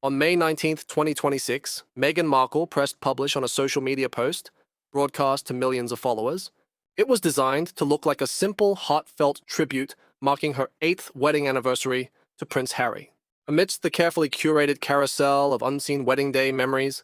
On May 19th, 2026, Meghan Markle pressed publish on a social media post, broadcast to millions of followers. It was designed to look like a simple, heartfelt tribute marking her 8th wedding anniversary to Prince Harry. Amidst the carefully curated carousel of unseen wedding day memories,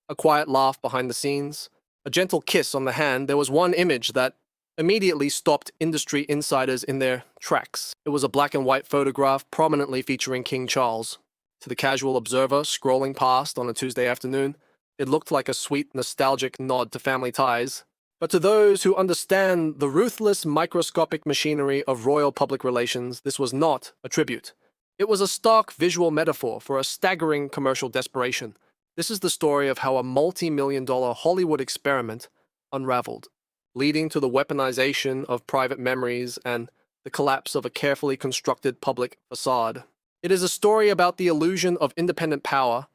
a quiet laugh behind the scenes, a gentle kiss on the hand, there was one image that immediately stopped industry insiders in their tracks. It was a black and white photograph prominently featuring King Charles. To the casual observer scrolling past on a Tuesday afternoon, it looked like a sweet, nostalgic nod to family ties. But to those who understand the ruthless, microscopic machinery of royal public relations, this was not a tribute. It was a stark visual metaphor for a staggering commercial desperation. This is the story of how a multi-million-dollar Hollywood experiment unraveled, leading to the weaponization of private memories and the collapse of a carefully constructed public facade. It is a story about the illusion of independent power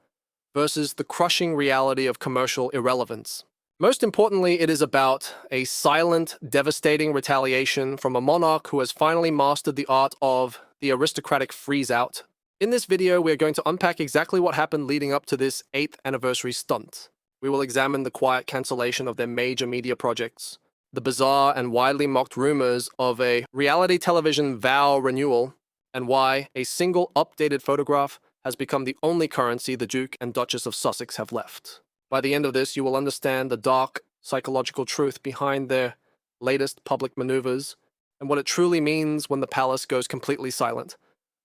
versus the crushing reality of commercial irrelevance. Most importantly, it is about a silent, devastating retaliation from a monarch who has finally mastered the art of the aristocratic freeze-out. In this video, we are going to unpack exactly what happened leading up to this 8th anniversary stunt. We will examine the quiet cancellation of their major media projects, the bizarre and widely mocked rumors of a reality television vow renewal, and why a single updated photograph has become the only currency the Duke and Duchess of Sussex have left. By the end of this, you will understand the dark, psychological truth behind their latest public maneuvers and what it truly means when the palace goes completely silent.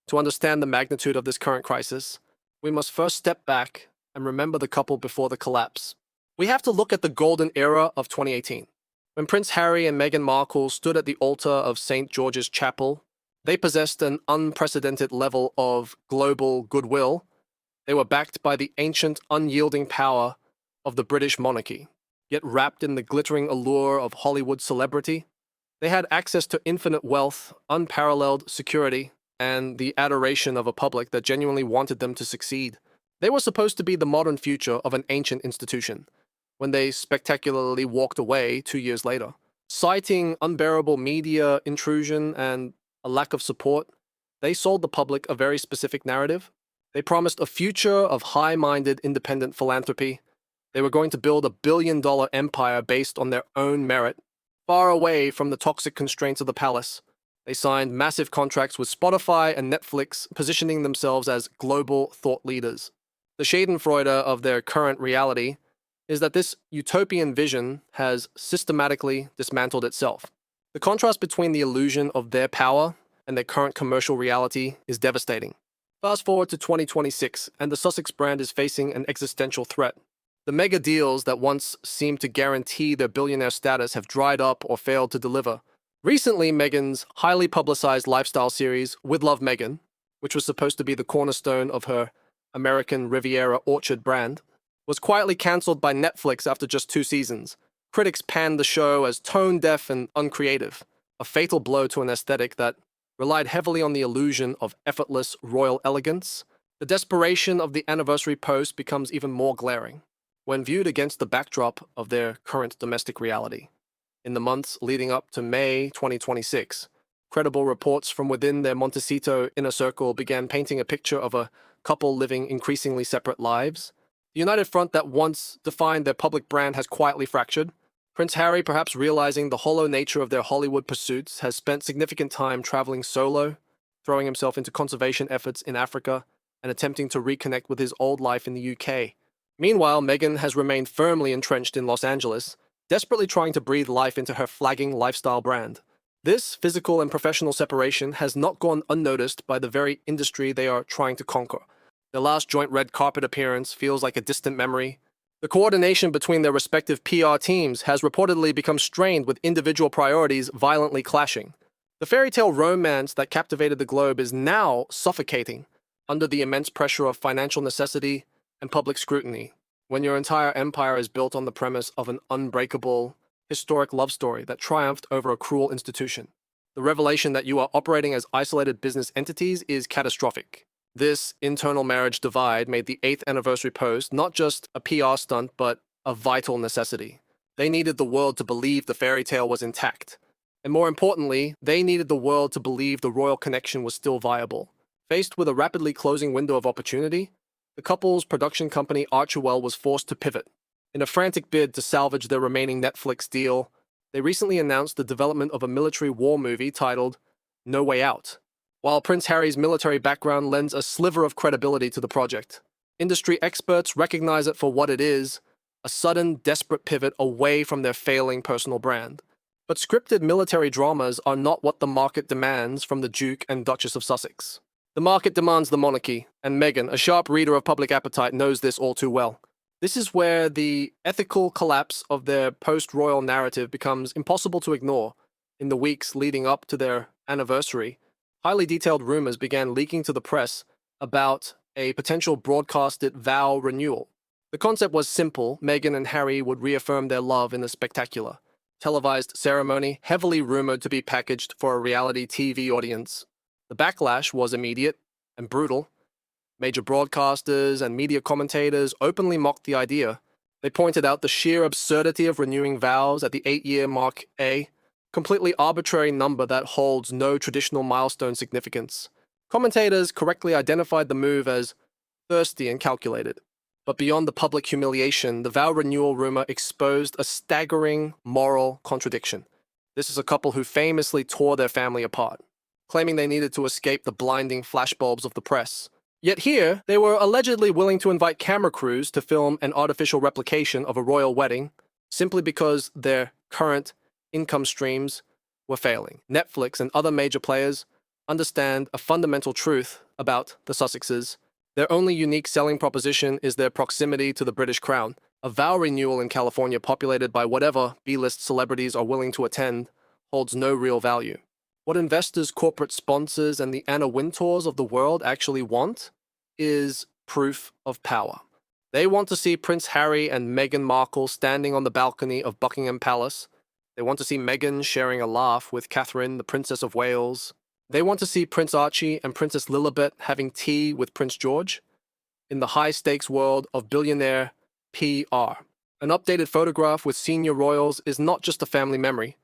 To understand the magnitude of this current crisis, we must first step back and remember the couple before the collapse. We have to look at the golden era of 2018. When Prince Harry and Meghan Markle stood at the altar of St. George's Chapel, they possessed an unprecedented level of global goodwill. They were backed by the ancient, unyielding power of the British monarchy. Yet wrapped in the glittering allure of Hollywood celebrity, they had access to infinite wealth, unparalleled security, and the adoration of a public that genuinely wanted them to succeed. They were supposed to be the modern future of an ancient institution, when they spectacularly walked away 2 years later. Citing unbearable media intrusion and a lack of support, they sold the public a very specific narrative. They promised a future of high-minded independent philanthropy. They were going to build a billion-dollar empire based on their own merit, far away from the toxic constraints of the palace. They signed massive contracts with Spotify and Netflix, positioning themselves as global thought leaders. The schadenfreude of their current reality is that this utopian vision has systematically dismantled itself. The contrast between the illusion of their power and their current commercial reality is devastating. Fast forward to 2026, and the Sussex brand is facing an existential threat. The mega deals that once seemed to guarantee their billionaire status have dried up or failed to deliver. Recently, Meghan's highly publicized lifestyle series, With Love Meghan, which was supposed to be the cornerstone of her American Riviera Orchard brand, was quietly cancelled by Netflix after just 2 seasons. Critics panned the show as tone-deaf and uncreative, a fatal blow to an aesthetic that relied heavily on the illusion of effortless royal elegance. The desperation of the anniversary post becomes even more glaring when viewed against the backdrop of their current domestic reality. In the months leading up to May 2026, credible reports from within their Montecito inner circle began painting a picture of a couple living increasingly separate lives. The united front that once defined their public brand has quietly fractured. Prince Harry, perhaps realizing the hollow nature of their Hollywood pursuits, has spent significant time traveling solo, throwing himself into conservation efforts in Africa, and attempting to reconnect with his old life in the UK. Meanwhile, Meghan has remained firmly entrenched in Los Angeles, desperately trying to breathe life into her flagging lifestyle brand. This physical and professional separation has not gone unnoticed by the very industry they are trying to conquer. Their last joint red carpet appearance feels like a distant memory. The coordination between their respective PR teams has reportedly become strained, with individual priorities violently clashing. The fairy tale romance that captivated the globe is now suffocating under the immense pressure of financial necessity and public scrutiny. When your entire empire is built on the premise of an unbreakable, historic love story that triumphed over a cruel institution, the revelation that you are operating as isolated business entities is catastrophic. This internal marriage divide made the 8th anniversary post not just a PR stunt, but a vital necessity. They needed the world to believe the fairy tale was intact. And more importantly, they needed the world to believe the royal connection was still viable. Faced with a rapidly closing window of opportunity, The couple's production company Archewell was forced to pivot. In a frantic bid to salvage their remaining Netflix deal, they recently announced the development of a military war movie titled No Way Out. While Prince Harry's military background lends a sliver of credibility to the project, industry experts recognize it for what it is: a sudden, desperate pivot away from their failing personal brand. But scripted military dramas are not what the market demands from the Duke and Duchess of Sussex. The market demands the monarchy, and Meghan, a sharp reader of public appetite, knows this all too well. This is where the ethical collapse of their post-royal narrative becomes impossible to ignore. In the weeks leading up to their anniversary, highly detailed rumors began leaking to the press about a potential broadcasted vow renewal. The concept was simple: Meghan and Harry would reaffirm their love in a spectacular, televised ceremony, heavily rumored to be packaged for a reality TV audience. The backlash was immediate and brutal. Major broadcasters and media commentators openly mocked the idea. They pointed out the sheer absurdity of renewing vows at the 8-year mark, a completely arbitrary number that holds no traditional milestone significance. Commentators correctly identified the move as thirsty and calculated. But beyond the public humiliation, the vow renewal rumor exposed a staggering moral contradiction. This is a couple who famously tore their family apart, claiming they needed to escape the blinding flashbulbs of the press. Yet here, they were allegedly willing to invite camera crews to film an artificial replication of a royal wedding simply because their current income streams were failing. Netflix and other major players understand a fundamental truth about the Sussexes. Their only unique selling proposition is their proximity to the British crown. A vow renewal in California populated by whatever B-list celebrities are willing to attend holds no real value. What investors, corporate sponsors, and the Anna Wintours of the world actually want is proof of power. They want to see Prince Harry and Meghan Markle standing on the balcony of Buckingham Palace. They want to see Meghan sharing a laugh with Catherine, the Princess of Wales. They want to see Prince Archie and Princess Lilibet having tea with Prince George. In the high-stakes world of billionaire PR, an updated photograph with senior royals is not just a family memory.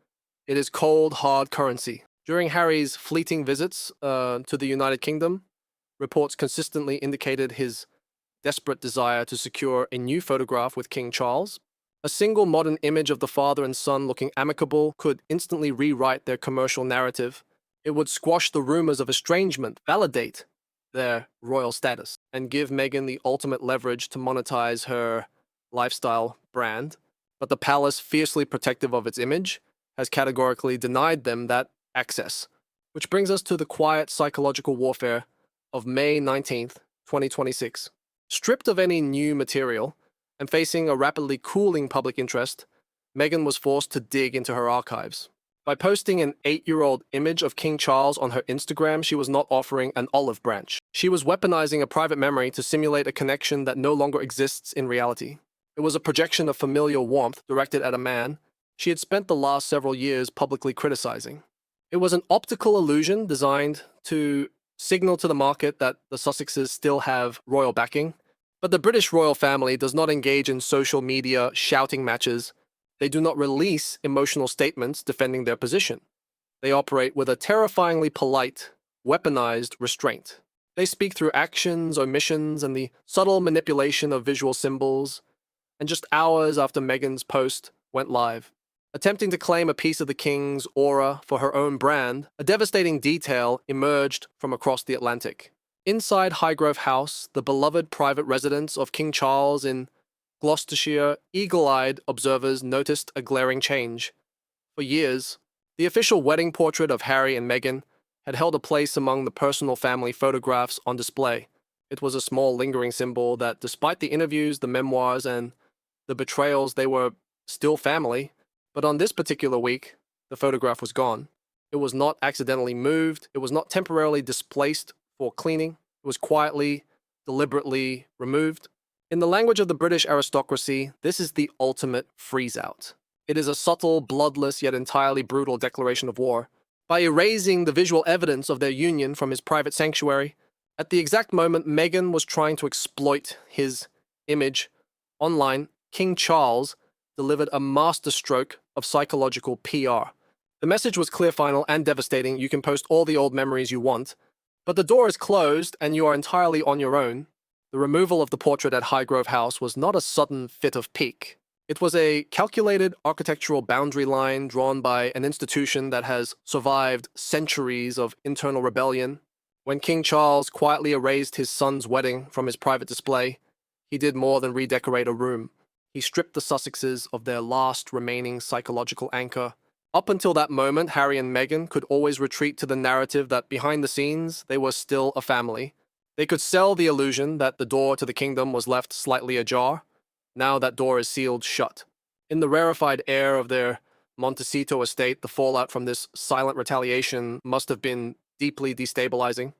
It is cold, hard currency. During Harry's fleeting visits to the United Kingdom, reports consistently indicated his desperate desire to secure a new photograph with King Charles. A single modern image of the father and son looking amicable could instantly rewrite their commercial narrative. It would squash the rumors of estrangement, validate their royal status, and give Meghan the ultimate leverage to monetize her lifestyle brand. But the palace, fiercely protective of its image, has categorically denied them that access. Which brings us to the quiet psychological warfare of May 19th, 2026. Stripped of any new material and facing a rapidly cooling public interest, Meghan was forced to dig into her archives. By posting an 8-year-old image of King Charles on her Instagram, she was not offering an olive branch. She was weaponizing a private memory to simulate a connection that no longer exists in reality. It was a projection of familial warmth directed at a man she had spent the last several years publicly criticizing. It was an optical illusion designed to signal to the market that the Sussexes still have royal backing. But the British royal family does not engage in social media shouting matches. They do not release emotional statements defending their position. They operate with a terrifyingly polite, weaponized restraint. They speak through actions, omissions, and the subtle manipulation of visual symbols. And just hours after Meghan's post went live, attempting to claim a piece of the king's aura for her own brand, a devastating detail emerged from across the Atlantic. Inside Highgrove House, the beloved private residence of King Charles in Gloucestershire, eagle-eyed observers noticed a glaring change. For years, the official wedding portrait of Harry and Meghan had held a place among the personal family photographs on display. It was a small lingering symbol that, despite the interviews, the memoirs, and the betrayals, they were still family. But on this particular week, the photograph was gone. It was not accidentally moved. It was not temporarily displaced for cleaning. It was quietly, deliberately removed. In the language of the British aristocracy, this is the ultimate freeze-out. It is a subtle, bloodless, yet entirely brutal declaration of war. By erasing the visual evidence of their union from his private sanctuary, at the exact moment Meghan was trying to exploit his image online, King Charles delivered a masterstroke of psychological PR. The message was clear, final, and devastating. You can post all the old memories you want, but the door is closed and you are entirely on your own. The removal of the portrait at Highgrove House was not a sudden fit of pique. It was a calculated architectural boundary line drawn by an institution that has survived centuries of internal rebellion. When King Charles quietly erased his son's wedding from his private display, he did more than redecorate a room. He stripped the Sussexes of their last remaining psychological anchor. Up until that moment, Harry and Meghan could always retreat to the narrative that behind the scenes, they were still a family. They could sell the illusion that the door to the kingdom was left slightly ajar. Now that door is sealed shut. In the rarefied air of their Montecito estate, the fallout from this silent retaliation must have been deeply destabilizing.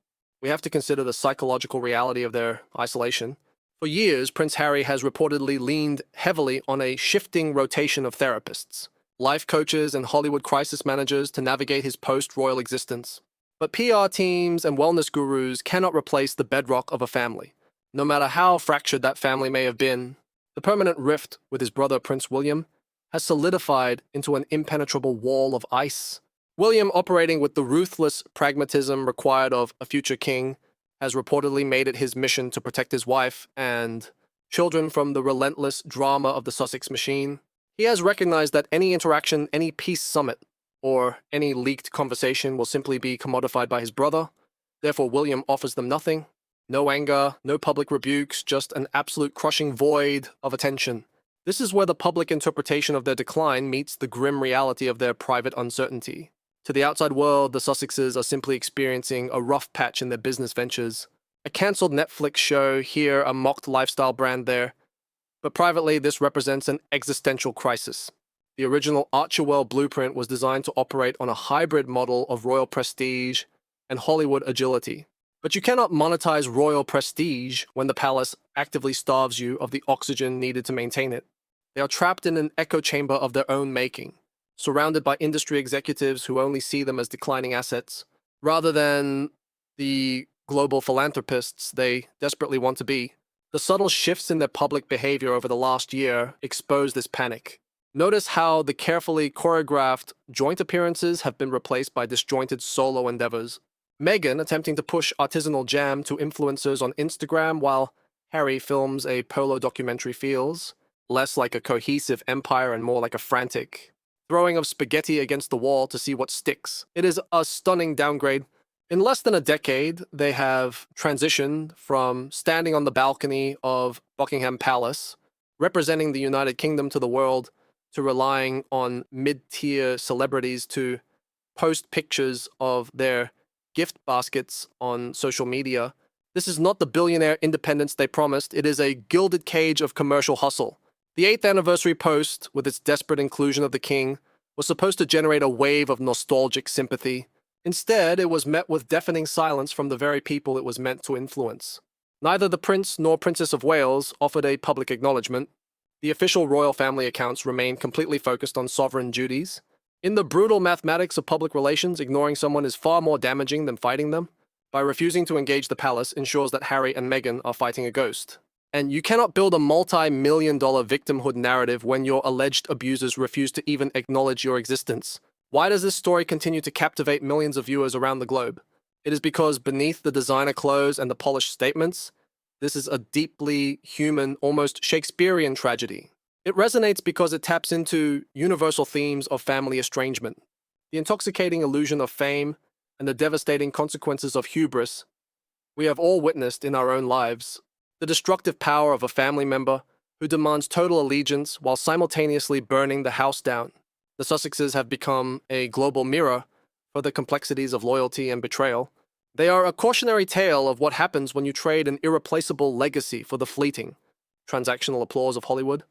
We have to consider the psychological reality of their isolation. For years, Prince Harry has reportedly leaned heavily on a shifting rotation of therapists, life coaches and Hollywood crisis managers to navigate his post-royal existence. But PR teams and wellness gurus cannot replace the bedrock of a family. No matter how fractured that family may have been, the permanent rift with his brother Prince William has solidified into an impenetrable wall of ice. William, operating with the ruthless pragmatism required of a future king, has reportedly made it his mission to protect his wife and children from the relentless drama of the Sussex machine. He has recognized that any interaction, any peace summit, or any leaked conversation will simply be commodified by his brother. Therefore, William offers them nothing. No anger, no public rebukes, just an absolute crushing void of attention. This is where the public interpretation of their decline meets the grim reality of their private uncertainty. To the outside world, the Sussexes are simply experiencing a rough patch in their business ventures. A cancelled Netflix show here, a mocked lifestyle brand there. But privately, this represents an existential crisis. The original Archerwell blueprint was designed to operate on a hybrid model of royal prestige and Hollywood agility. But you cannot monetize royal prestige when the palace actively starves you of the oxygen needed to maintain it. They are trapped in an echo chamber of their own making, surrounded by industry executives who only see them as declining assets, rather than the global philanthropists they desperately want to be. The subtle shifts in their public behavior over the last year expose this panic. Notice how the carefully choreographed joint appearances have been replaced by disjointed solo endeavors. Meghan attempting to push artisanal jam to influencers on Instagram while Harry films a polo documentary feels less like a cohesive empire and more like a frantic throwing of spaghetti against the wall to see what sticks. It is a stunning downgrade. In less than a decade, they have transitioned from standing on the balcony of Buckingham Palace, representing the United Kingdom to the world, to relying on mid-tier celebrities to post pictures of their gift baskets on social media. This is not the billionaire independence they promised. It is a gilded cage of commercial hustle. The 8th anniversary post, with its desperate inclusion of the king, was supposed to generate a wave of nostalgic sympathy. Instead, it was met with deafening silence from the very people it was meant to influence. Neither the Prince nor Princess of Wales offered a public acknowledgement. The official royal family accounts remained completely focused on sovereign duties. In the brutal mathematics of public relations, ignoring someone is far more damaging than fighting them. By refusing to engage the palace ensures that Harry and Meghan are fighting a ghost. And you cannot build a multi-million-dollar victimhood narrative when your alleged abusers refuse to even acknowledge your existence. Why does this story continue to captivate millions of viewers around the globe? It is because beneath the designer clothes and the polished statements, this is a deeply human, almost Shakespearean tragedy. It resonates because it taps into universal themes of family estrangement, the intoxicating illusion of fame, and the devastating consequences of hubris we have all witnessed in our own lives. The destructive power of a family member who demands total allegiance while simultaneously burning the house down. The Sussexes have become a global mirror for the complexities of loyalty and betrayal. They are a cautionary tale of what happens when you trade an irreplaceable legacy for the fleeting, transactional applause of Hollywood.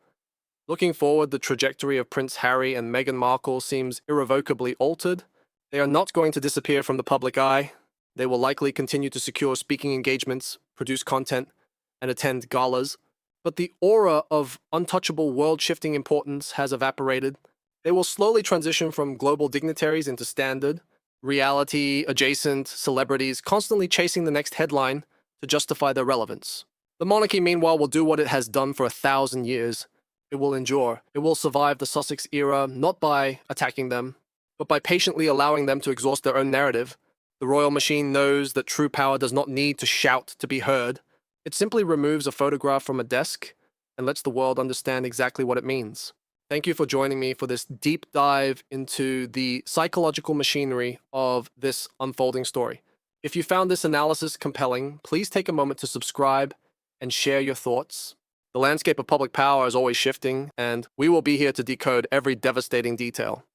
Looking forward, the trajectory of Prince Harry and Meghan Markle seems irrevocably altered. They are not going to disappear from the public eye. They will likely continue to secure speaking engagements, produce content, and attend galas. But the aura of untouchable world-shifting importance has evaporated. They will slowly transition from global dignitaries into standard, reality-adjacent celebrities constantly chasing the next headline to justify their relevance. The monarchy, meanwhile, will do what it has done for 1,000 years. It will endure. It will survive the Sussex era, not by attacking them, but by patiently allowing them to exhaust their own narrative. The royal machine knows that true power does not need to shout to be heard. It simply removes a photograph from a desk and lets the world understand exactly what it means. Thank you for joining me for this deep dive into the psychological machinery of this unfolding story. If you found this analysis compelling, please take a moment to subscribe and share your thoughts. The landscape of public power is always shifting, and we will be here to decode every devastating detail.